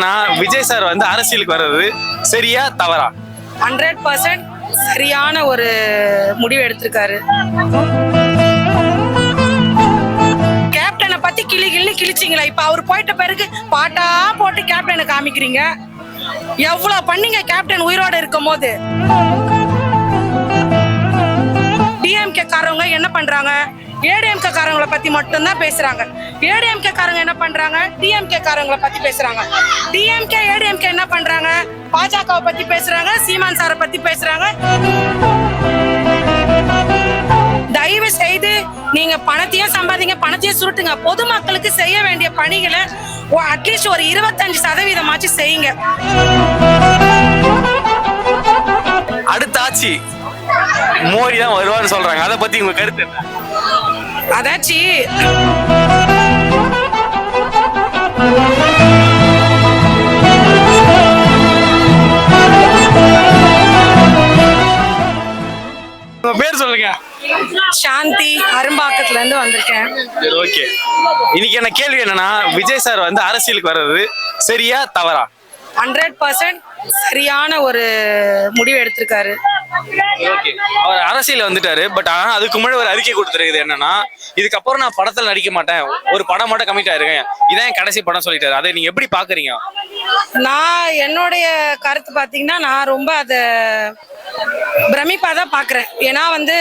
என்னன்னா விஜய் சார் வந்து அரசியலுக்கு வர்றது சரியா தவறா? 100% சரியான ஒரு முடிவு எடுத்திருக்காரு. கேப்டனை பத்தி கிழிச்சிங்களா? இப்ப அவர் போயிட்ட பிறகு பாட்டா போட்டு கேப்டனை காமிக்கிறீங்க. எவ்வளவு பண்ணீங்க கேப்டன் உயிரோட இருக்கும் போது. டிஎம்கே காரவங்க என்ன பண்றாங்க? ஏடிஎம்கே காரங்களை பத்தி மட்டும்தான் பேசுறாங்க. ஏடிஎம்கே காரங்க என்ன பண்றாங்க? டிஎம்கே காரங்களை பத்தி பேசுறாங்க. டிஎம்கே ஏடிஎம்கே என்ன பண்றாங்க? பாஜகவை பத்தி பேசுறாங்க, சீமான் சாரை பத்தி பேசுறாங்க. தயவு செய்து நீங்க பணத்தையும் சம்பாதிங்க, பணத்தையும் சுருட்டுங்க. பொதுமக்களுக்கு செய்ய வேண்டிய பணிகளை அட்லீஸ்ட் ஒரு 25% செய்யுங்க. அடுத்த ஆட்சி மோடி தான் வருவான்னு சொல்றாங்க, அதை பத்தி உங்க கருத்து என்ன? அதாச்சி உங்க பேர் சொல்லுங்க. சாந்தி, அரும்பாக்கத்துல இருந்து வந்திருக்கேன். ஓகே, இன்னைக்கு என்ன கேள்வி என்னன்னா, விஜய் சார் வந்து அரசியலுக்கு வர்றது சரியா தவறா? 100% சரியான ஒரு முடிவு எடுத்திருக்காரு. அவர் அரசியல் வந்துட்டாரு. பட் ஆனா அதுக்கு முன்னாடி ஒரு அறிக்கை கொடுத்துருக்குது என்னன்னா, இதுக்கப்புறம் நான் படத்துல நடிக்க மாட்டேன், ஒரு படம் மட்டும் கமிட் ஆயிருக்கேன், இதான் என் கடைசி படம் சொல்லிட்டாரு. அதை நீங்க எப்படி பாக்குறீங்க? நான் என்னுடைய கருத்து பாத்தீங்கன்னா, நான் ரொம்ப அதை பிரமிப்பா தான் பாக்குறேன். ஏன்னா வந்து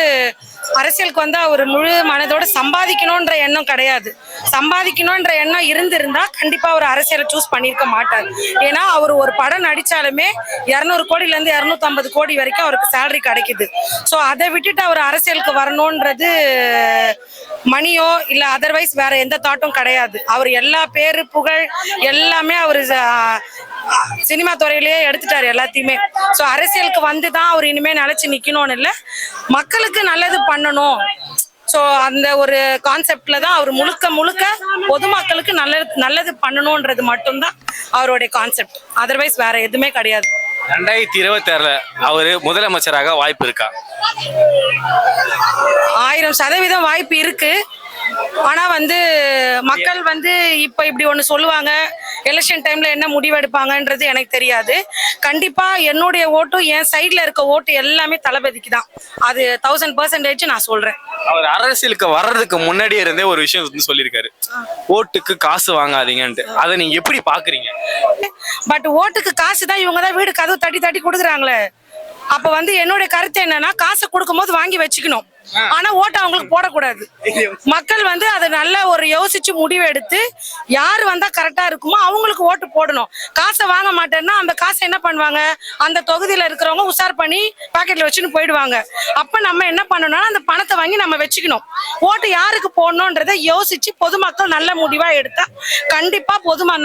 அரசியலுக்கு வந்து அவர் முழு மனதோட சம்பாதிக்கணும்ன்ற எண்ணம் கிடையாது. சம்பாதிக்கணும்ன்ற எண்ணம் இருந்திருந்தா கண்டிப்பா அவர் அரசியலை சூஸ் பண்ணியிருக்க மாட்டார். ஏன்னா அவர் ஒரு படம் நடிச்சாலுமே 200 கோடியில இருந்து 250 கோடி வரைக்கும் அவருக்கு சேலரி கிடைக்குது. ஸோ அதை விட்டுட்டு அவர் அரசியலுக்கு வரணும்ன்றது மணியோ இல்ல அதர்வைஸ் வேற எந்த தாட்டும் கிடையாது. அவர் எல்லா பேரு புகழ் எல்லாமே அவர் சினிமா துறையிலேயே எடுத்துட்டாரு எல்லாத்தையுமே. ஸோ அரசியலுக்கு வந்துதான் அவர் இனிமே நிலைச்சு நிக்கணும்னு இல்லை, மக்களுக்கு நல்லது பண்ணணும். ஸோ அந்த ஒரு கான்செப்ட்ல தான் அவர் முழுக்க பொதுமக்களுக்கு நல்லது பண்ணணும்ன்றது மட்டும்தான் அவருடைய கான்செப்ட். அதர்வைஸ் வேற எதுவுமே கிடையாது. 2026 அவரு முதலமைச்சராக வாய்ப்பு இருக்கா? 1000% வாய்ப்பு இருக்கு. ஆனா வந்து மக்கள் வந்து இப்ப இப்படி ஒண்ணு சொல்லுவாங்க, எலெக்ஷன் டைம்ல என்ன முடிவெடுப்பாங்கன்றது எனக்கு தெரியாது. கண்டிப்பா என்னுடைய ஓட்டும் என் சைட்ல இருக்க ஓட்டு எல்லாமே தளபதிக்கு தான். அது 1000% நான் சொல்றேன். அவர் அரசியலுக்கு வர்றதுக்கு முன்னாடியே இருந்தே ஒரு விஷயம் வந்து சொல்லியிருக்காரு, ஓட்டுக்கு காசு வாங்காதீங்கன்ட்டு. அதை நீங்க எப்படி பாக்குறீங்க? பட் ஓட்டுக்கு காசு தான் இவங்க தான் வீடு கதவு தட்டி கொடுக்குறாங்களே. அப்ப வந்து என்னுடைய கருத்து என்னன்னா, காசை கொடுக்கும் போது வாங்கி வச்சுக்கணும், ஆனா ஓட்டு அவங்களுக்கு போடக்கூடாது. மக்கள் வந்து அதை நல்லா ஒரு யோசிச்சு முடிவு எடுத்து யாரு வந்தா கரெக்டா இருக்குமோ அவங்களுக்கு ஓட்டு போடணும். காசை வாங்க மாட்டேன்னா அந்த காசை என்ன பண்ணுவாங்க, அந்த தொகுதியில இருக்கிறவங்க உஷார் பண்ணி பாக்கெட்ல வச்சுன்னு போயிடுவாங்க. அப்ப நம்ம என்ன பண்ணணும்னா அந்த பணத்தை வாங்கி நம்ம வச்சுக்கணும். ஓட்டு யாருக்கு போடணும்ன்றதை யோசிச்சு பொதுமக்கள் நல்ல முடிவா எடுத்தா கண்டிப்பா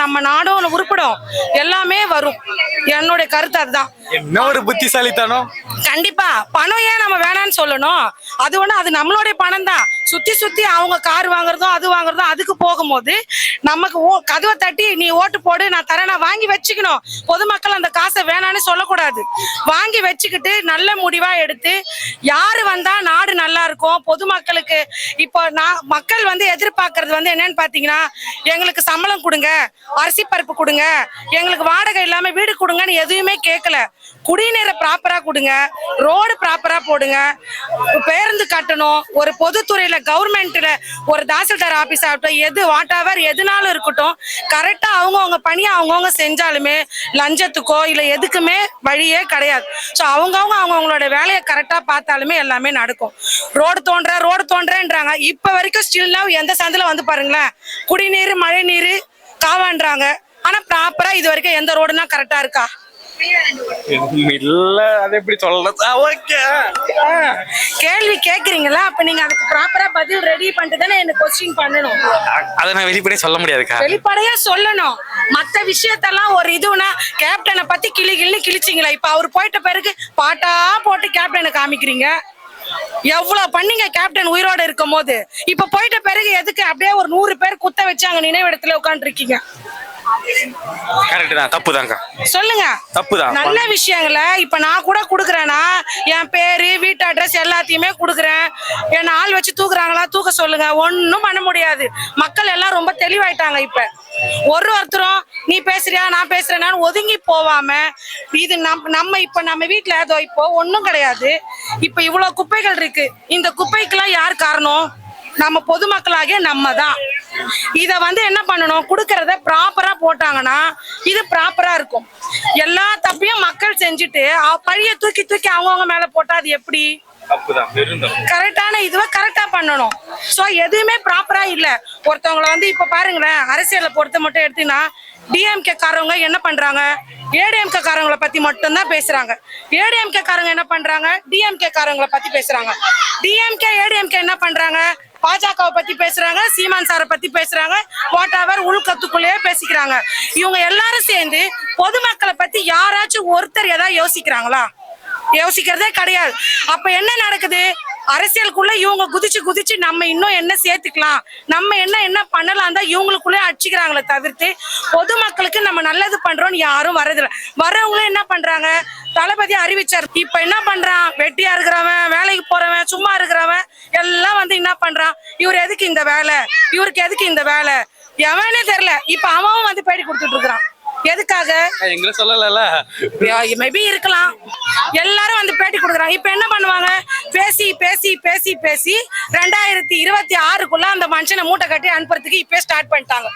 நம்ம நாடும் உருப்படும், எல்லாமே வரும். என்னுடைய கருத்து அதுதான். என்ன ஒரு புத்திசாலித்தனம். கண்டிப்பா பணம் ஏன் நம்ம வேணாம்னு சொல்லணும்? அது ஒண்ணு, அது நம்மளுடைய பணம் தான். சுத்தி அவங்க கார் வாங்குறதும் அது வாங்குறதும் அதுக்கு போகும்போது நமக்கு கதவை தட்டி நீ ஓட்டு போடு நான் தரேன், நான் வாங்கி வச்சுக்கணும். பொதுமக்கள் அந்த காசை வேணான்னு சொல்லக்கூடாது. வாங்கி வச்சுக்கிட்டு நல்ல முடிவா எடுத்து யாரு வந்தா நாடு நல்லா இருக்கும் பொதுமக்களுக்கு. இப்போ மக்கள் வந்து எதிர்பார்க்கறது வந்து என்னன்னு பாத்தீங்கன்னா, எங்களுக்கு சம்பளம் கொடுங்க, அரிசி பருப்பு கொடுங்க, எங்களுக்கு வாடகை இல்லாம வீடு கொடுங்கன்னு எதுவுமே கேட்கல. குடிநீரை ப்ராப்பரா கொடுங்க, ரோடு ப்ராப்பரா போடுங்க, பேருந்து கட்டணும், ஒரு பொதுத்துறையில கவர்மெண்ட்ல ஒரு தாசில்தார் ஆபீஸ் ஆகட்டும், எது வாட்டாவர் எதுனாலும் இருக்கட்டும், கரெக்டா அவங்கவுங்க பணியை அவங்கவுங்க செஞ்சாலுமே லஞ்சத்துக்கோ இல்ல எதுக்குமே வழியே கிடையாது. ஸோ அவங்களோட வேலையை கரெக்டா பார்த்தாலுமே எல்லாமே நடக்கும். ரோடு தோன்றேன்றாங்க, இப்ப வரைக்கும் ஸ்டில் நவ் எந்த சந்தில வந்து பாருங்களேன், குடிநீர் மழை நீர் காவான்றாங்க. ஆனா ப்ராப்பரா இது வரைக்கும் எந்த ரோடுனா கரெக்டா இருக்கா? இல்ல, அது எப்படி சொல்லலாம்? ஓகே, கேள்வி கேக்குறீங்களா, அப்ப நீங்க அதுக்கு ப்ராப்பரா பதில் ரெடி பண்ணிட்டு தானே என்ன கொஸ்டின் பண்ணணும். அதை நான் வெளிப்படையா சொல்ல முடியாதுக்கா. வெளிப்படையா சொல்லணும். மத்த விஷயத்தெல்லாம் ஒரு இதுனா கேப்டனை பத்தி கிழிச்சிங்களா? இப்ப அவர் போயிட்ட பிறகு பாட்டா போட்டு கேப்டனை காமிக்கிறீங்க. எவ்வளவு பண்ணீங்க கேப்டன் உயிரோட இருக்கும் போது. இப்ப போயிட்ட பிறகு எதுக்கு அப்படியே ஒரு 100 பேர் குத்த வச்சு அங்க நினைவிடத்துல உட்காந்து இருக்கீங்க? கரெக்ட் தான், தப்பு தான்க்கா, சொல்லுங்க. தப்பு தான். நல்ல விஷயங்களை இப்ப நான் கூட குடுக்கறேன்னா என் பேரு வீட்டு அட்ரஸ் எல்லாத்தையுமே குடுக்கறேன். என்ன ஆள் வச்சு தூக்குறாங்களா, தூக்க சொல்லுங்க, ஒன்னும் பண்ண முடியாது. மக்கள் எல்லாம் ரொம்ப தெளிவாயிட்டாங்க. இப்ப ஒருத்தரும் நீ பேசுறியா நான் பேசுறேன்னு ஒதுங்கி போவாம இது நம்ம வீட்டுல ஏதோ இப்போ ஒன்னும் கிடையாது. இப்ப இவ்வளவு குப்பைகள் இருக்கு. இந்த குப்பைக்கெல்லாம் யார் காரணம்? நம்ம பொதுமக்களாகிய நம்ம தான். இத என்ன பண்ணணும், குடுக்கறத ப்ராப்பரா போட்டாங்கன்னா இது ப்ராப்பரா இருக்கும். எல்லா தப்பையும் மக்கள் செஞ்சுட்டு பழிய தூக்கி தூக்கி அவங்கவுங்க மேல போட்டா அது எப்படி? கரெக்டான இதுவை கரெக்டா பண்ணணும். சோ எதுவுமே ப்ராப்பரா இல்ல. ஒருத்தவங்களை இப்ப பாருங்களேன், அரசியலை பொறுத்த மட்டும் எடுத்தீங்கன்னா டிஎம்கே காரவங்க என்ன பண்றாங்க, ஏடிஎம்கே காரங்களை பத்தி மட்டும் தான் பேசுறாங்க. ஏடிஎம்கே காரங்க என்ன பண்றாங்க, டிஎம்கே காரங்களை பத்தி பேசுறாங்க. டிஎம்கே ஏடிஎம்கே என்ன பண்றாங்க, பாஜகவை பத்தி பேசுறாங்க, சீமான் சாரை பத்தி பேசுறாங்க, வாட் உள்கத்துக்குள்ளேயே பேசிக்கிறாங்க. இவங்க எல்லாரும் சேர்ந்து பொதுமக்களை பத்தி யாராச்சும் ஒருத்தர் ஏதாவது யோசிக்கிறாங்களா? யோசிக்கிறதே கிடையாது. அப்ப என்ன நடக்குது, அரசியலுக்குள்ள இவங்க குதிச்சு குதிச்சு நம்ம இன்னும் என்ன சேர்த்துக்கலாம், நம்ம என்ன பண்ணலாம் தான் இவங்களுக்குள்ளே அடிச்சுக்கிறாங்களே தவிர்த்து பொதுமக்களுக்கு நம்ம நல்லது பண்றோம்னு யாரும் வரதில்லை. வரவங்களும் என்ன பண்றாங்க, தளபதி அறிவிச்சார். இப்ப என்ன பண்றான், வெட்டியா இருக்கிறவன், வேலைக்கு போறவன், சும்மா இருக்கிறவன் எல்லாம் என்ன பண்றான், இவர் எதுக்கு இந்த வேலை, இவருக்கு எதுக்கு இந்த வேலை, எவனே தெரியல. இப்ப அவன் பேட்டி கொடுத்துட்டு இருக்கிறான். எதுக்காக எங்களை சொல்லல, மேபி இருக்கலாம். எல்லாரும் பேட்டி கொடுக்குறாங்க. இப்ப என்ன பண்ணுவாங்க, பேசி பேசி பேசி பேசி 2026க்குள்ள அந்த மனுஷனை மூட்டை கட்டி அனுப்புறதுக்கு இப்ப ஸ்டார்ட் பண்ணிட்டாங்க.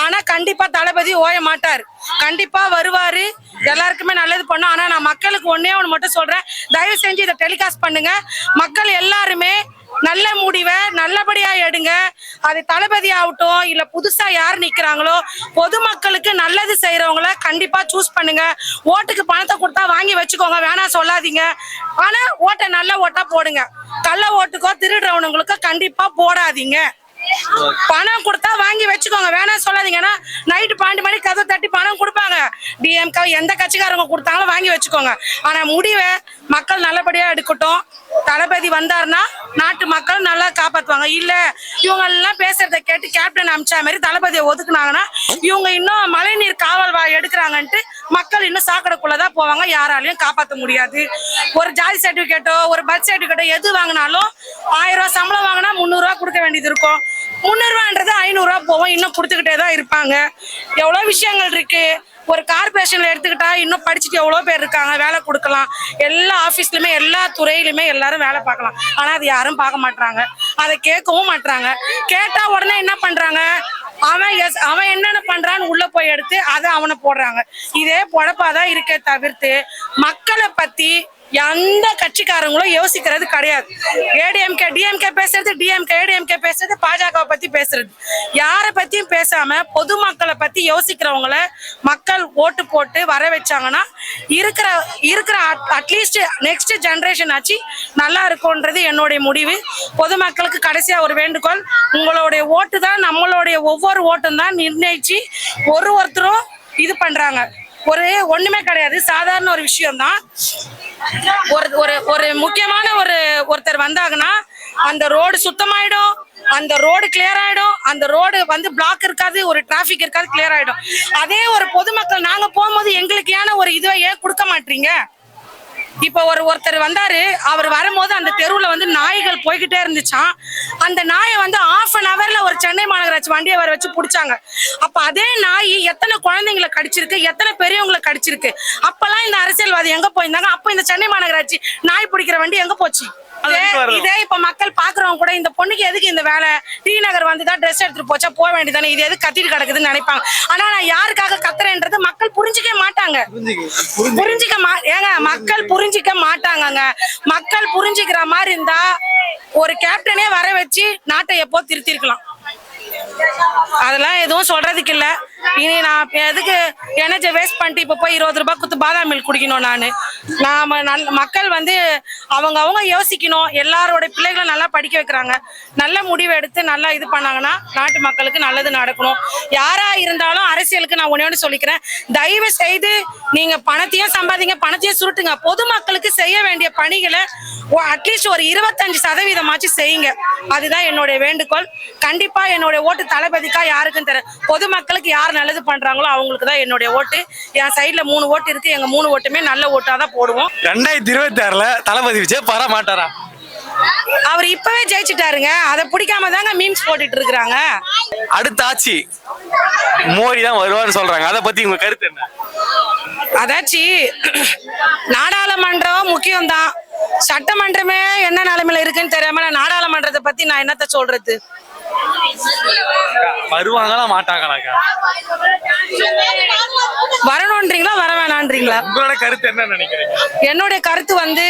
ஆனா கண்டிப்பா தளபதி ஓய மாட்டாரு, கண்டிப்பா வருவாரு, எல்லாருக்குமே நல்லது பண்ணும். ஆனா நான் மக்களுக்கு ஒன்னே ஒண்ணு மட்டும் சொல்றேன், தயவு செஞ்சு இதை டெலிகாஸ்ட் பண்ணுங்க. மக்கள் எல்லாருமே நல்ல முடிவை நல்லபடியா எடுங்க. அது தளபதி ஆகட்டும் இல்ல புதுசா யார் நிக்கிறாங்களோ பொதுமக்களுக்கு நல்லது செய்யறவங்கள கண்டிப்பா சூஸ் பண்ணுங்க. ஓட்டுக்கு பணத்தை கொடுத்தா வாங்கி வச்சுக்கோங்க, வேணா சொல்லாதீங்க. ஆனா ஓட்டை நல்ல ஓட்டா போடுங்க. கள்ள ஓட்டுக்கோ திருடுறவனுங்களுக்கோ கண்டிப்பா போடாதீங்க. பணம் கொடுத்தா வாங்கி வச்சுக்கோங்க, வேணா சொல்லாதீங்கன்னா நைட்டு 12 மணிக்கு கதை தட்டி பணம் கொடுப்பாங்க. டிஎம்கே எந்த கட்சிக்காரங்க கொடுத்தாலும் வாங்கி வச்சுக்கோங்க. ஆனா முடிவை மக்கள் நல்லபடியா எடுக்கட்டும். தளபதி வந்தாருன்னா நாட்டு மக்கள் நல்லா காப்பாத்துவாங்க. இல்ல இவங்க எல்லாம் பேசுறத கேட்டு கேப்டன் அமிச்சா மாதிரி தளபதியை ஒதுக்குனாங்கன்னா இவங்க இன்னும் மழைநீர் காவல் எடுக்கிறாங்கன்ட்டு மக்கள் இன்னும் சாக்கடைக்குள்ளதான் போவாங்க. யாராலையும் காப்பாற்ற முடியாது. ஒரு ஜாதி சர்டிபிகேட்டோ ஒரு பர்த் சர்டிபிகேட்டோ எது வாங்கினாலும் 1000 ரூபாய் சம்பளம் வாங்கினா 300 ரூபாய் கொடுக்க வேண்டியது இருக்கும். 300 ரூபான்றது 500 ரூபாய் போவோம், இன்னும் கொடுத்துக்கிட்டே தான் இருப்பாங்க. எவ்வளவு விஷயங்கள் இருக்கு. ஒரு கார்பரேஷன்ல எடுத்துக்கிட்டா இன்னும் படிச்சுட்டு எவ்வளவு பேர் இருக்காங்க, வேலை கொடுக்கலாம். எல்லா ஆபீஸ்லயுமே எல்லா துறையிலுமே எல்லாரும் வேலை பார்க்கலாம். ஆனா அது யாரும் பார்க்க மாட்டாங்க, அதை கேட்கவும் மாட்டாங்க. கேட்டா உடனே என்ன பண்றாங்க, அவன் என்னென்ன பண்றான்னு உள்ள போய் எடுத்து அதை அவனை போடுறாங்க. இதே பொழப்பாதான் இருக்கே தவிர்த்து மக்களை பத்தி எந்த கட்சிக்காரங்களும் யோசிக்கிறது கிடையாது. ஏடிஎம்கே டிஎம்கே பேசுறது, டிஎம்கே ஏடிஎம்கே பேசுறது, பாஜகவை பத்தி பேசுறது, யாரை பத்தியும் பேசாம பொதுமக்களை பத்தி யோசிக்கிறவங்கள மக்கள் ஓட்டு போட்டு வர வச்சாங்கன்னா இருக்கிற அட்லீஸ்ட் நெக்ஸ்ட் ஜெனரேஷன் ஆச்சு நல்லா இருக்கும்ன்றது என்னுடைய முடிவு. பொதுமக்களுக்கு கடைசியா ஒரு வேண்டுகோள், உங்களுடைய ஓட்டு தான் நம்மளுடைய ஒவ்வொரு ஓட்டும் தான் நிர்ணயிச்சு ஒருத்தரும் இது பண்றாங்க. ஒண்ணுமே கிடையாது, சாதாரண ஒரு விஷயம் தான். ஒரு முக்கியமான ஒருத்தர் வந்தாங்கன்னா அந்த ரோடு சுத்தமாயிடும், அந்த ரோடு கிளியர் ஆயிடும், அந்த ரோடு பிளாக் இருக்காது, ஒரு டிராபிக் இருக்காது, கிளியர் ஆயிடும். அதே ஒரு பொதுமக்கள் நாங்க போகும்போது எங்களுக்கு ஒரு இதுவை ஏன் கொடுக்க மாட்டீங்க? இப்ப ஒருத்தர் வந்தாரு, அவர் வரும்போது அந்த தெருவுல நாய்கள் போய்கிட்டே இருந்துச்சான். அந்த நாயை 1/2 hourல ஒரு சென்னை மாநகராட்சி வண்டியை வர வச்சு புடிச்சாங்க. அப்ப அதே நாய் எத்தனை குழந்தைங்களை கடிச்சிருக்கு, எத்தனை பெரியவங்களை கடிச்சிருக்கு. அப்பெல்லாம் இந்த அரசியல்வாதி எங்க போயிருந்தாங்க? அப்ப இந்த சென்னை மாநகராட்சி நாய் பிடிக்கிற வண்டி எங்க போச்சு? இதே இப்ப மக்கள் பாக்குறவங்க கூட இந்த பொண்ணுக்கு எதுக்கு இந்த வேலை, டி நகர் வந்துதான் ட்ரெஸ் எடுத்துட்டு போச்சா, போக வேண்டியதானே, இது எது கத்திட்டு கிடக்குதுன்னு நினைப்பாங்க. ஆனா நான் யாருக்காக கத்துறேன்றது மக்கள் புரிஞ்சிக்க மாட்டாங்க. மக்கள் புரிஞ்சிக்க மாட்டாங்க. மக்கள் புரிஞ்சுக்கிற மாதிரி இருந்தா ஒரு கேப்டனே வர வச்சு நாட்டை எப்போ திருத்திருக்கலாம். அதெல்லாம் எதுவும் சொல்றதுக்கு இல்ல. இனி நான் எதுக்கு எனர்ஜி வேஸ்ட் பண்ணிட்டு இப்ப போய் 20 ரூபாய் குத்து பாதாம் மில்க் குடிக்கணும்? நானு நாம மக்கள் வந்து அவங்க யோசிக்கணும். எல்லாரோட பிள்ளைகளை நல்லா படிக்க வைக்கிறாங்க. நல்ல முடிவு எடுத்து நல்லா இது பண்ணாங்கன்னா நாட்டு மக்களுக்கு நல்லது நடக்கணும். யாரா இருந்தாலும் அரசியலுக்கு நான் ஒண்ணு சொல்லிக்கிறேன், தயவு செய்து நீங்க பணத்தையும் சம்பாதிங்க, பணத்தையும் சுருட்டுங்க. பொதுமக்களுக்கு செய்ய வேண்டிய பணிகளை அட்லீஸ்ட் ஒரு 25% செய்யுங்க. அதுதான் என்னுடைய வேண்டுகோள். கண்டிப்பா என்னுடைய ஓட்டு தளபதிக்கா யாருக்கும் தர, பொதுமக்களுக்கு யார் நல்லது பண்றாங்களோ அவங்களுக்கு தான் என்னுடைய ஓட்டு. என் சைட்ல 3 ஓட்டு இருக்கு. எங்க 3 ஓட்டுமே நல்ல ஓட்டா தான் போடுவோம். 2026ல தளபதி விஜய் பார மாட்டாரா? அவர் இப்பவே ஜெயிச்சுட்டாருங்க. அதை பிடிக்காம தாங்க மீம்ஸ் போட்டுட்டு இருக்காங்க. அடுத்த ஆட்சி மோடி தான் வருவான்னு சொல்றாங்க. அதை பத்தி உங்க கருத்து என்ன? அதாச்சு நாடாளுமன்றம் முக்கியம்தான். சட்டமன்றமே என்ன நிலைமையில இருக்குன்னு தெரியாம நாடாளுமன்றத்தை பத்தி நான் என்னத்த சொல்றது? வருவாங்களா மாட்டாங்களாக்கா? வரணும்ன்றீங்களா வர வேணான்றீங்களா? உங்களோட கருத்து என்ன நினைக்கிறீங்க? என்னுடைய கருத்து வந்து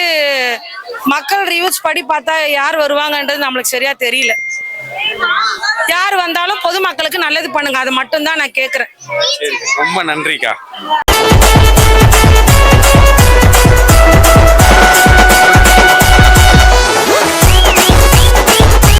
மக்கள் ரிவ்யூஸ் படி பார்த்தா யார் வருவாங்கன்றது நம்மளுக்கு சரியா தெரியல. யார் வந்தாலும் பொதுமக்களுக்கு நல்லது பண்ணுங்க, அது மட்டும் தான் நான் கேக்குறேன். ரொம்ப நன்றிக்கா.